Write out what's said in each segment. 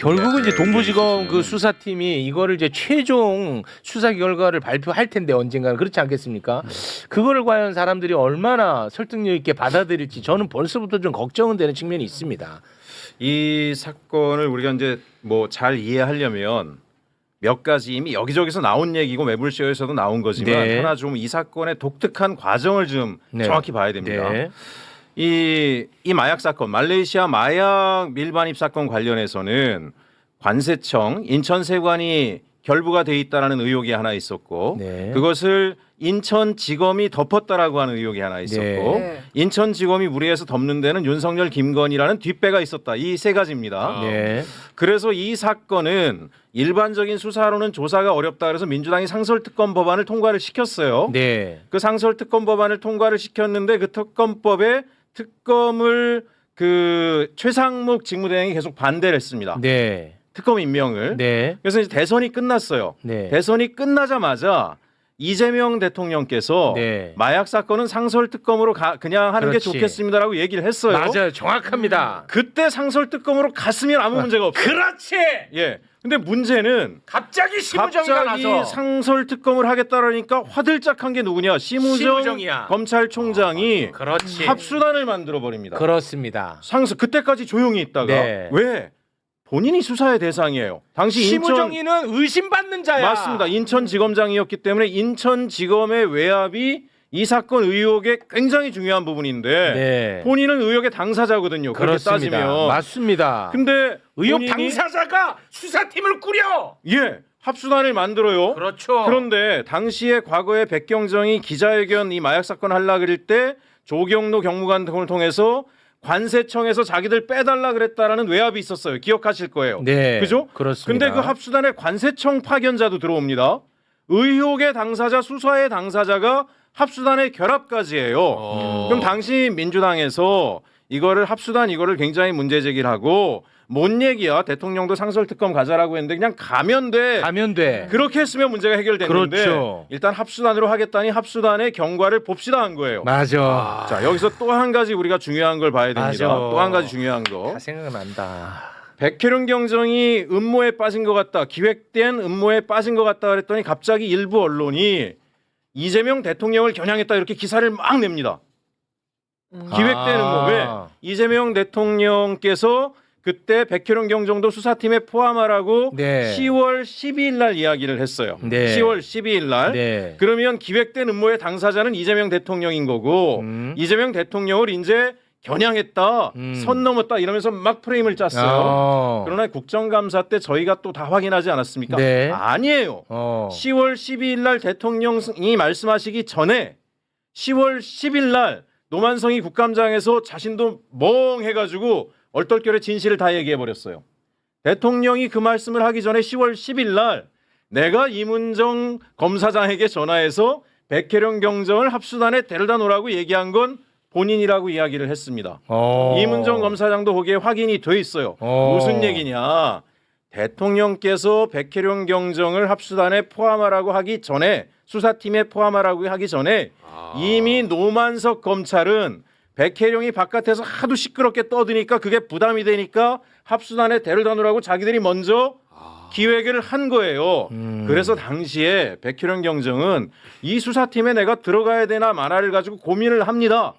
결국은 이제 동부지검 그 음. 수사팀이 이거를 이제 최종 수사 결과를 발표할 텐데 언젠가는 그렇지 않겠습니까? 그거를 과연 사람들이 얼마나 설득력 있게 받아들일지 저는 벌써부터 좀 걱정은 되는 측면이 있습니다. 이 사건을 우리가 이제 뭐 잘 이해하려면 몇 가지 이미 여기저기서 나온 얘기고 매불쇼에서도 나온 거지만 네. 하나 좀 이 사건의 독특한 과정을 좀 네. 정확히 봐야 됩니다. 네. 이 마약 사건, 말레이시아 마약 밀반입 사건 관련해서는 관세청 인천세관이 결부가 돼 있다라는 의혹이 하나 있었고 네. 그것을 인천지검이 덮었다라고 하는 의혹이 하나 있었고 네. 인천지검이 무리해서 덮는 데는 윤석열, 김건희라는 뒷배가 있었다. 이 세 가지입니다. 네. 그래서 이 사건은 일반적인 수사로는 조사가 어렵다 그래서 민주당이 상설특검 법안을 통과를 시켰어요. 네. 그 상설특검 법안을 통과를 시켰는데 그 특검법에 특검을 그 최상목 직무대행이 계속 반대를 했습니다. 네. 특검 임명을. 네. 그래서 이제 대선이 끝났어요. 네. 대선이 끝나자마자 이재명 대통령께서 네. 마약 사건은 상설특검으로 그냥 하는 그렇지. 게 좋겠습니다라고 얘기를 했어요. 맞아요. 정확합니다. 그때 상설특검으로 갔으면 아무 문제가 없어요. 그렇지. 예. 근데 문제는 갑자기 심우정이가 갑자기 나서 상설특검을 하겠다라니까 화들짝한 게 누구냐? 심우정이야. 검찰총장이 그렇지. 합수단을 만들어 버립니다. 그렇습니다. 그때까지 조용히 있다가 네. 왜? 본인이 수사의 대상이에요. 당시 심우정이는 의심받는 자야. 맞습니다. 인천지검장이었기 때문에 인천지검의 외압이 이 사건 의혹의 굉장히 중요한 부분인데 네. 본인은 의혹의 당사자거든요. 그렇게 그렇습니다. 따지면. 맞습니다. 근데 의혹 본인이- 당사자가 수사팀을 꾸려. 예, 합수단을 만들어요. 그렇죠. 그런데 당시에 과거에 백경정이 기자회견 이 마약 사건 하려 그럴 때 조경로 경무관 등을 통해서 관세청에서 자기들 빼달라 그랬다라는 외압이 있었어요. 기억하실 거예요. 네. 그죠? 그렇습니다. 근데 그 합수단에 관세청 파견자도 들어옵니다. 의혹의 당사자, 수사의 당사자가 합수단의 결합까지 해요. 그럼 당시 민주당에서 이거를 합수단 이거를 굉장히 문제 제기를 하고 뭔 얘기야? 대통령도 상설특검 가자라고 했는데 그냥 가면 돼. 가면 돼. 그렇게 했으면 문제가 해결됐는데 그렇죠. 일단 합수단으로 하겠다니 합수단의 경과를 봅시다 한 거예요. 맞아. 자, 여기서 또 한 가지 우리가 중요한 걸 봐야 됩니다. 맞아. 또 한 가지 중요한 거. 다 생각난다. 백혜룡 경정이 음모에 빠진 것 같다. 기획된 음모에 빠진 것 같다 그랬더니 갑자기 일부 언론이 이재명 대통령을 겨냥했다 이렇게 기사를 막 냅니다. 기획된 음모. 왜? 이재명 대통령께서 그때 백혜룡 경정도 수사팀에 포함하라고 네. 10월 12일 날 이야기를 했어요. 네. 10월 12일 날. 네. 그러면 기획된 음모의 당사자는 이재명 대통령인 거고 이재명 대통령을 이제 겨냥했다, 선 넘었다 이러면서 막 프레임을 짰어요. 그러나 국정감사 때 저희가 또 다 확인하지 않았습니까? 네. 아니에요. 10월 12일 날 대통령이 말씀하시기 전에 10월 10일 날 노만성이 국감장에서 자신도 멍해가지고 얼떨결에 진실을 다 얘기해 버렸어요. 대통령이 그 말씀을 하기 전에 10월 10일 날 내가 이문정 검사장에게 전화해서 백혜령 경정을 합수단에 데려다 놓으라고 얘기한 건 본인이라고 이야기를 했습니다. 이문정 검사장도 거기에 확인이 돼 있어요. 무슨 얘기냐? 대통령께서 백혜령 경정을 합수단에 포함하라고 하기 전에 수사팀에 포함하라고 하기 전에 이미 노만석 검찰은 백혜령이 바깥에서 하도 시끄럽게 떠드니까 그게 부담이 되니까 합수단에 데려다 놓으라고 자기들이 먼저 기획을 한 거예요. 그래서 당시에 백혜령 경정은 이 수사팀에 내가 들어가야 되나 마나를 가지고 고민을 합니다.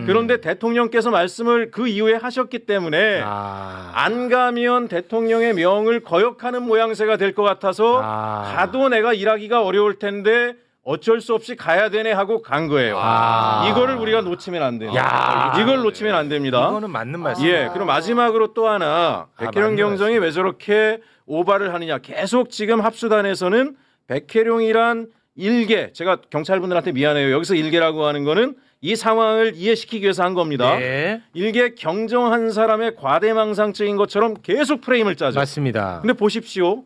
그런데 대통령께서 말씀을 그 이후에 하셨기 때문에 안 가면 대통령의 명을 거역하는 모양새가 될 것 같아서 가도 내가 일하기가 어려울 텐데 어쩔 수 없이 가야 되네 하고 간 거예요. 이거를 우리가 놓치면 안 돼요. 이걸 놓치면 안 됩니다. 이거는 맞는 말씀이에요. 예, 그럼 마지막으로 또 하나 백혜령 경정이 왜 저렇게 오바를 하느냐? 계속 지금 합수단에서는 백혜룡이란 일개, 제가 경찰분들한테 미안해요. 여기서 일개라고 하는 거는 이 상황을 이해시키기 위해서 한 겁니다. 네. 일개 경정한 사람의 과대망상적인 것처럼 계속 프레임을 짜죠. 맞습니다. 근데 보십시오.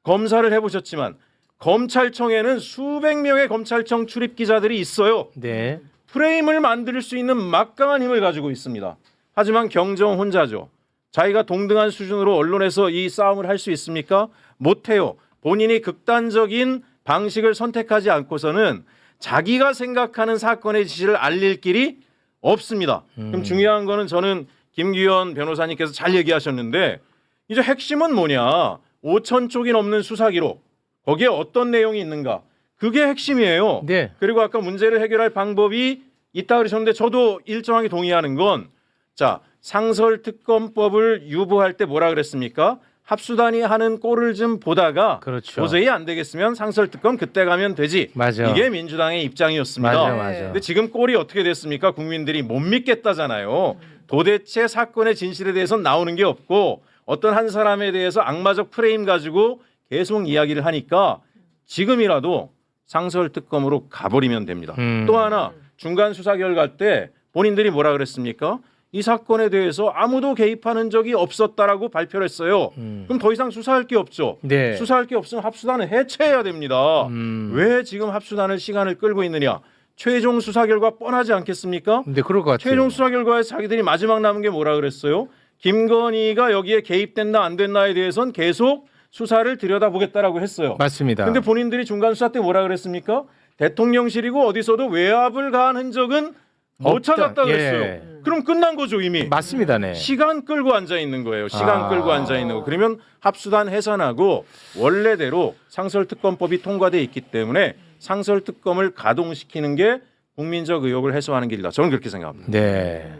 검사를 해보셨지만 검찰청에는 수백 명의 검찰청 출입 기자들이 있어요. 네. 프레임을 만들 수 있는 막강한 힘을 가지고 있습니다. 하지만 경정 혼자죠. 자기가 동등한 수준으로 언론에서 이 싸움을 할 수 있습니까? 못해요. 본인이 극단적인 방식을 선택하지 않고서는 자기가 생각하는 사건의 지시를 알릴 길이 없습니다. 그럼 중요한 거는 저는 김규현 변호사님께서 잘 얘기하셨는데 이제 핵심은 뭐냐? 5천 쪽이 넘는 수사 기록. 거기에 어떤 내용이 있는가? 그게 핵심이에요. 네. 그리고 아까 문제를 해결할 방법이 있다 그러셨는데 저도 일정하게 동의하는 건 자, 상설특검법을 유보할 때 뭐라 그랬습니까? 합수단이 하는 꼴을 좀 보다가 그렇죠. 도저히 안 되겠으면 상설특검 그때 가면 되지. 맞아. 이게 민주당의 입장이었습니다. 맞아, 맞아. 근데 지금 꼴이 어떻게 됐습니까? 국민들이 못 믿겠다잖아요. 도대체 사건의 진실에 대해서는 나오는 게 없고 어떤 한 사람에 대해서 악마적 프레임 가지고 계속 이야기를 하니까 지금이라도 상설특검으로 가버리면 됩니다. 또 하나 중간 수사 결과 때 본인들이 뭐라 그랬습니까? 이 사건에 대해서 아무도 개입하는 적이 없었다라고 발표를 했어요. 그럼 더 이상 수사할 게 없죠. 네. 수사할 게 없으면 합수단은 해체해야 됩니다. 왜 지금 합수단을 시간을 끌고 있느냐? 최종 수사 결과 뻔하지 않겠습니까? 근데 그럴 것 같아요. 최종 수사 결과에 자기들이 마지막 남은 게 뭐라 그랬어요? 김건희가 여기에 개입됐나 안 됐나에 대해서는 계속 수사를 들여다보겠다라고 했어요. 맞습니다. 근데 본인들이 중간 수사 때 뭐라 그랬습니까? 대통령실이고 어디서도 외압을 가한 흔적은 못 없다. 찾았다 그랬어요. 예. 그럼 끝난 거죠 이미. 맞습니다. 네. 시간 끌고 앉아 있는 거예요. 시간 끌고 앉아 있는 거. 그러면 합수단 해산하고 원래대로 상설특검법이 통과돼 있기 때문에 상설특검을 가동시키는 게 국민적 의혹을 해소하는 길이다. 저는 그렇게 생각합니다. 네.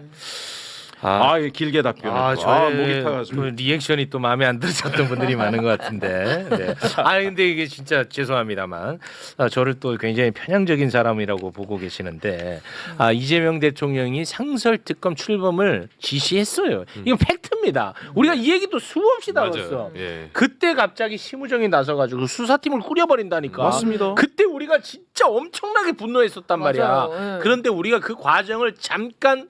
이게 길게 답변을. 아, 목이 타가지고. 그 리액션이 또 마음에 안 드셨던 분들이 많은 것 같은데. 네. 근데 이게 진짜 죄송합니다만 저를 또 굉장히 편향적인 사람이라고 보고 계시는데 이재명 대통령이 상설특검 출범을 지시했어요. 이건 팩트입니다. 우리가 이 얘기도 수없이 다뤘어. 예. 그때 갑자기 심우정이 나서가지고 수사팀을 꾸려버린다니까. 맞습니다. 그때 우리가 진짜 엄청나게 분노했었단 말이야. 맞아요. 예. 그런데 우리가 그 과정을 잠깐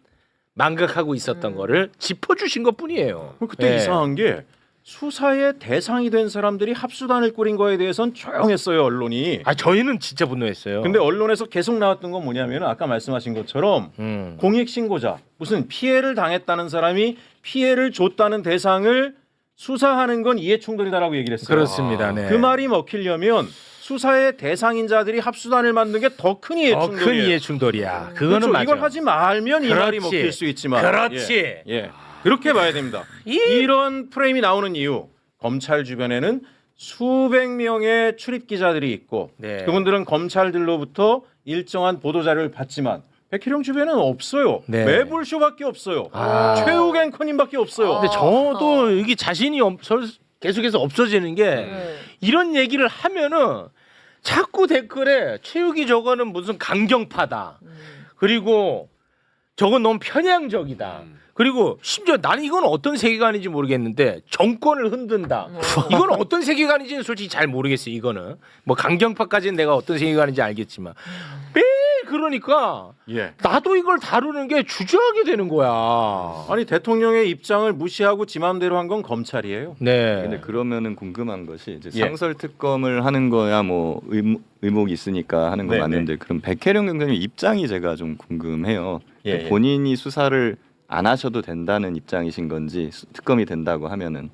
망각하고 있었던 거를 짚어주신 것뿐이에요. 그때 예. 이상한 게 수사의 대상이 된 사람들이 합수단을 꾸린 거에 대해서는 조용했어요 언론이. 저희는 진짜 분노했어요. 근데 언론에서 계속 나왔던 건 뭐냐면 아까 말씀하신 것처럼 공익 신고자 무슨 피해를 당했다는 사람이 피해를 줬다는 대상을 수사하는 건 이해충돌이다라고 얘기를 했어요. 그렇습니다. 네. 그 말이 먹히려면 수사의 대상인 자들이 합수단을 만든 게 더 큰 이해충돌이에요. 큰 이해충돌이야. 그거는 그렇죠. 맞아. 이걸 하지 말면 이 말이 그렇지. 먹힐 수 있지만 그렇지. 예. 그렇게 봐야 됩니다. 이런 프레임이 나오는 이유 검찰 주변에는 수백 명의 출입 기자들이 있고 네. 그분들은 검찰들로부터 일정한 보도 자료를 받지만 백희룡 주변에는 없어요. 네. 매불쇼밖에 없어요. 최욱 앵커님밖에 없어요. 근데 저도 이게 자신이 계속해서 없어지는 게 이런 얘기를 하면은 자꾸 댓글에 최욱이 저거는 무슨 강경파다. 그리고 저건 너무 편향적이다. 그리고 심지어 나는 이건 어떤 세계관인지 모르겠는데 정권을 흔든다. 이건 어떤 세계관인지는 솔직히 잘 모르겠어요. 이거는 뭐 강경파까지는 내가 어떤 세계관인지 알겠지만 매일 그러니까 예. 나도 이걸 다루는 게 주저하게 되는 거야. 아니 대통령의 입장을 무시하고 지 마음대로 한 건 검찰이에요. 네. 근데 그러면은 궁금한 것이 이제 예. 상설 특검을 하는 거야 뭐 의목이 있으니까 하는 거 네, 맞는데 그럼 백혜령 경장님 입장이 제가 좀 궁금해요. 예, 예. 본인이 수사를 안 하셔도 된다는 입장이신 건지 특검이 된다고 하면은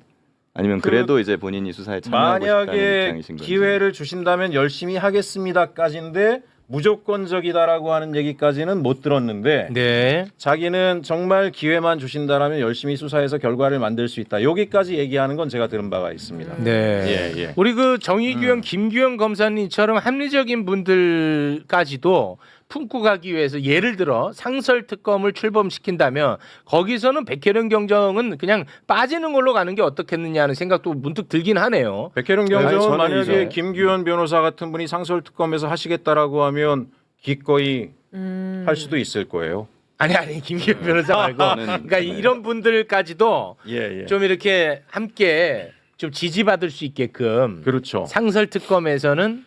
아니면 그래도 이제 본인이 수사에 참여하고 싶다는 만약에 입장이신 건지. 기회를 주신다면 열심히 하겠습니다까지인데 무조건적이다라고 하는 얘기까지는 못 들었는데 네. 자기는 정말 기회만 주신다라면 열심히 수사해서 결과를 만들 수 있다. 여기까지 얘기하는 건 제가 들은 바가 있습니다. 네. 예, 예. 우리 그 정의규형, 김규형 검사님처럼 합리적인 분들까지도 품고 가기 위해서 예를 들어 상설 특검을 출범시킨다면 거기서는 백혜령 경정은 그냥 빠지는 걸로 가는 게 어떻겠느냐 하는 생각도 문득 들긴 하네요. 백혜령 아니, 경정은 저는 만약에 이제- 김규현 변호사 같은 분이 상설특검에서 하시겠다라고 하면 기꺼이 할 수도 있을 거예요. 아니 김규형 변호사 말고 그러니까 이런 분들까지도 예, 예. 좀 이렇게 함께 좀 지지받을 수 있게끔 그렇죠. 상설 특검에서는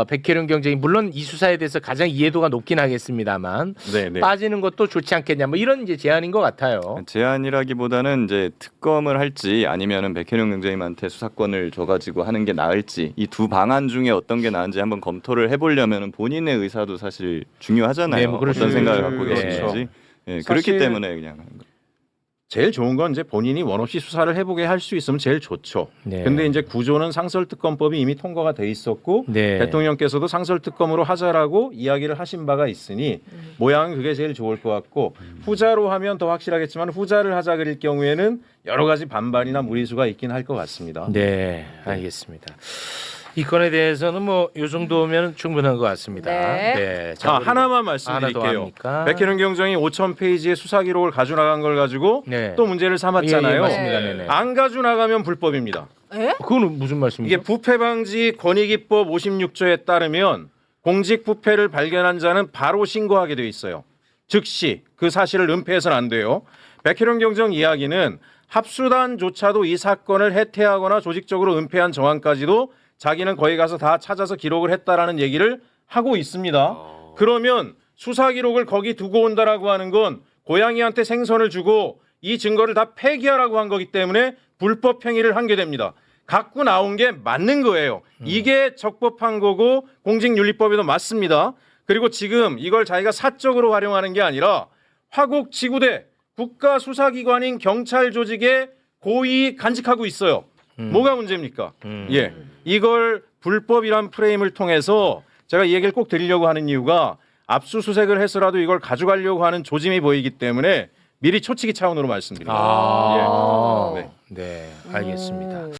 백혜령 경쟁이 물론 이 수사에 대해서 가장 이해도가 높긴 하겠습니다만 네, 네. 빠지는 것도 좋지 않겠냐 뭐 이런 이제 제안인 것 같아요. 제안이라기보다는 이제 특검을 할지 아니면은 백혜령 경장님한테 수사권을 줘가지고 하는 게 나을지 이 두 방안 중에 어떤 게 나은지 한번 검토를 해보려면은 본인의 의사도 사실 중요하잖아요. 네, 뭐 그럴 어떤 수 생각을 있죠. 갖고 네. 계시는지. 예, 사실- 그렇기 때문에 그냥 하는 거예요. 제일 좋은 건 이제 본인이 원 없이 수사를 해보게 할 수 있으면 제일 좋죠. 네. 근데 이제 구조는 상설특검법이 이미 통과가 돼 있었고 네. 대통령께서도 상설특검으로 하자라고 이야기를 하신 바가 있으니 모양은 그게 제일 좋을 것 같고 후자로 하면 더 확실하겠지만 후자를 하자 그럴 경우에는 여러 가지 반발이나 무리수가 있긴 할 것 같습니다. 네, 알겠습니다. 이 건에 대해서는 뭐 이 정도면 충분한 것 같습니다. 네. 자, 하나만 하나 더 말씀드릴게요. 합니까? 백혜련 경정이 5,000페이지의 수사 기록을 가져 나간 걸 가지고 네. 또 문제를 삼았잖아요. 예, 예, 맞습니다. 네. 네네. 안 가져 나가면 불법입니다. 에? 그거는 무슨 말씀이죠? 이게 부패방지 권익위법 56조에 따르면 공직부패를 발견한 자는 바로 신고하게 돼 있어요. 즉시 그 사실을 은폐해서는 안 돼요. 백혜련 경정 이야기는 합수단조차도 이 사건을 해태하거나 조직적으로 은폐한 정황까지도 자기는 거기 가서 다 찾아서 기록을 했다라는 얘기를 하고 있습니다. 그러면 수사 기록을 거기 두고 온다라고 하는 건 고양이한테 생선을 주고 이 증거를 다 폐기하라고 한 거기 때문에 불법 행위를 한 게 됩니다. 갖고 나온 게 맞는 거예요. 이게 적법한 거고 공직윤리법에도 맞습니다. 그리고 지금 이걸 자기가 사적으로 활용하는 게 아니라 화곡 지구대 국가수사기관인 경찰 조직에 고의 간직하고 있어요. 뭐가 문제입니까? 예, 이걸 불법이란 프레임을 통해서 제가 이 얘기를 꼭 드리려고 하는 이유가 압수수색을 해서라도 이걸 가져가려고 하는 조짐이 보이기 때문에 미리 초치기 차원으로 말씀드립니다. 아, 예. 네, 알겠습니다.